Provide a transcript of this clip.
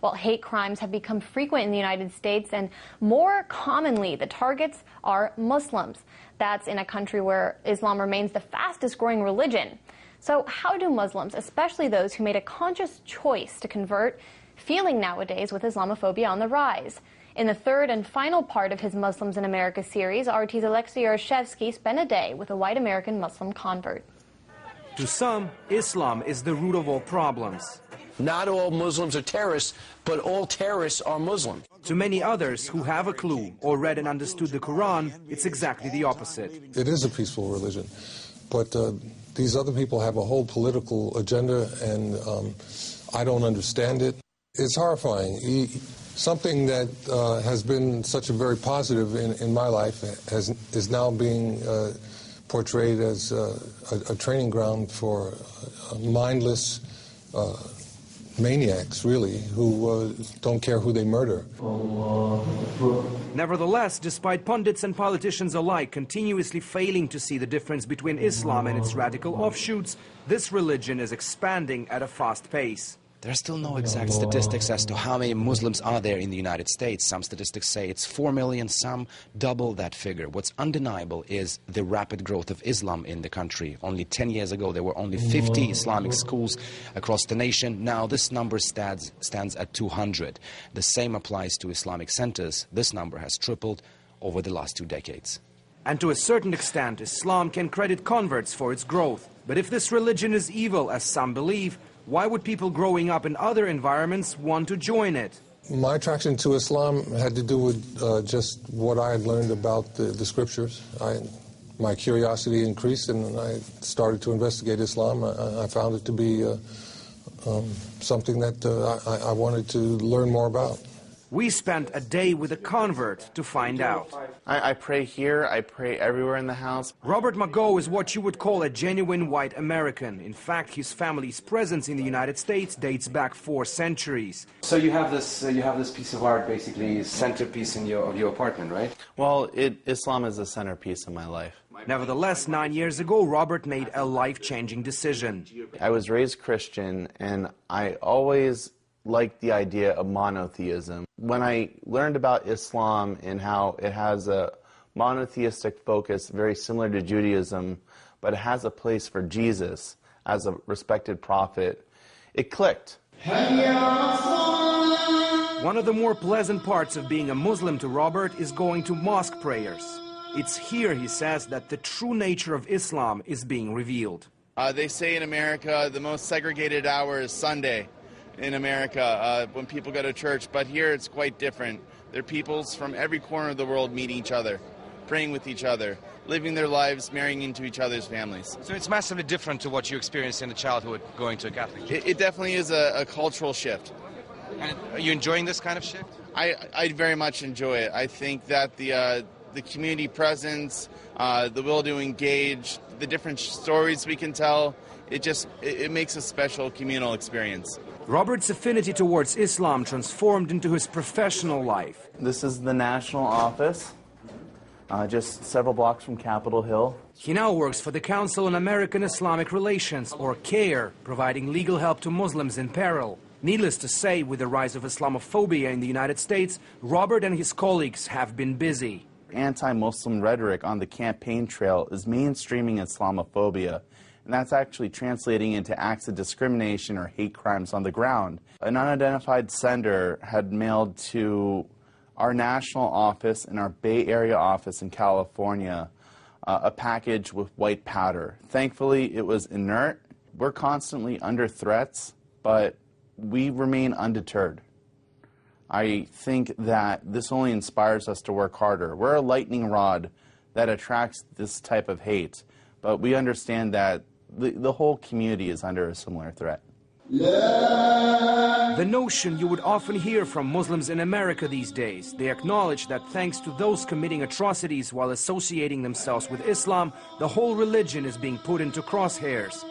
Well, hate crimes have become frequent in the United States, and more commonly, the targets are Muslims. That's in a country where Islam remains the fastest growing religion. So how do Muslims, especially those who made a conscious choice to convert, feeling nowadays with Islamophobia on the rise? In the third and final part of his Muslims in America series, RT's Alexei Yaroshevsky spent a day with a white American Muslim convert. To some, Islam is the root of all problems. Not all Muslims are terrorists, but all terrorists are Muslim. To many others who have a clue or read and understood the Quran, it's exactly the opposite. It is a peaceful religion, but these other people have a whole political agenda, and I don't understand it. It's horrifying. Something that has been such a very positive in my life is now being portrayed as a training ground for mindless maniacs, really, who don't care who they murder. Nevertheless, despite pundits and politicians alike continuously failing to see the difference between Islam and its radical offshoots, this religion is expanding at a fast pace. There are still no exact statistics as to how many Muslims are there in the United States. Some statistics say it's 4 million, some double that figure. What's undeniable is the rapid growth of Islam in the country. Only 10 years ago, there were only 50 Islamic schools across the nation. Now this number stands at 200. The same applies to Islamic centers. This number has tripled over the last 2 decades. And to a certain extent, Islam can credit converts for its growth. But if this religion is evil, as some believe, why would people growing up in other environments want to join it? My attraction to Islam had to do with just what I had learned about the scriptures. My curiosity increased, and I started to investigate Islam. I found it to be something that I wanted to learn more about. We spent a day with a convert to find out. I pray here, I pray everywhere in the house. Robert Mago is what you would call a genuine white American. In fact, his family's presence in the United States dates back 4 centuries. So you have this piece of art, basically centerpiece of your apartment, right? Well, Islam is the centerpiece of my life. Nevertheless, 9 years ago, Robert made a life-changing decision. I was raised Christian, and I always liked the idea of monotheism. When I learned about Islam and how it has a monotheistic focus very similar to Judaism, but it has a place for Jesus as a respected prophet, it clicked. One of the more pleasant parts of being a Muslim to Robert is going to mosque prayers. It's here, he says, that the true nature of Islam is being revealed. They say in America the most segregated hour is Sunday. In America, when people go to church, but here it's quite different. There are peoples from every corner of the world meeting each other, praying with each other, living their lives, marrying into each other's families. So it's massively different to what you experienced in the childhood going to a Catholic church. It definitely is a cultural shift. And are you enjoying this kind of shift? I very much enjoy it. I think that the community presence, the will to engage, the different stories we can tell, it makes a special communal experience. Robert's affinity towards Islam transformed into his professional life. This is the national office, just several blocks from Capitol Hill. He now works for the Council on American Islamic Relations, or CAIR, providing legal help to Muslims in peril. Needless to say, with the rise of Islamophobia in the United States, Robert and his colleagues have been busy. Anti-Muslim rhetoric on the campaign trail is mainstreaming Islamophobia. And that's actually translating into acts of discrimination or hate crimes on the ground. An unidentified sender had mailed to our national office and our Bay Area office in California a package with white powder. Thankfully, it was inert. We're constantly under threats, but we remain undeterred. I think that this only inspires us to work harder. We're a lightning rod that attracts this type of hate, but we understand that the whole community is under a similar threat. The notion you would often hear from Muslims in America these days. They acknowledge that thanks to those committing atrocities while associating themselves with Islam, the whole religion is being put into crosshairs.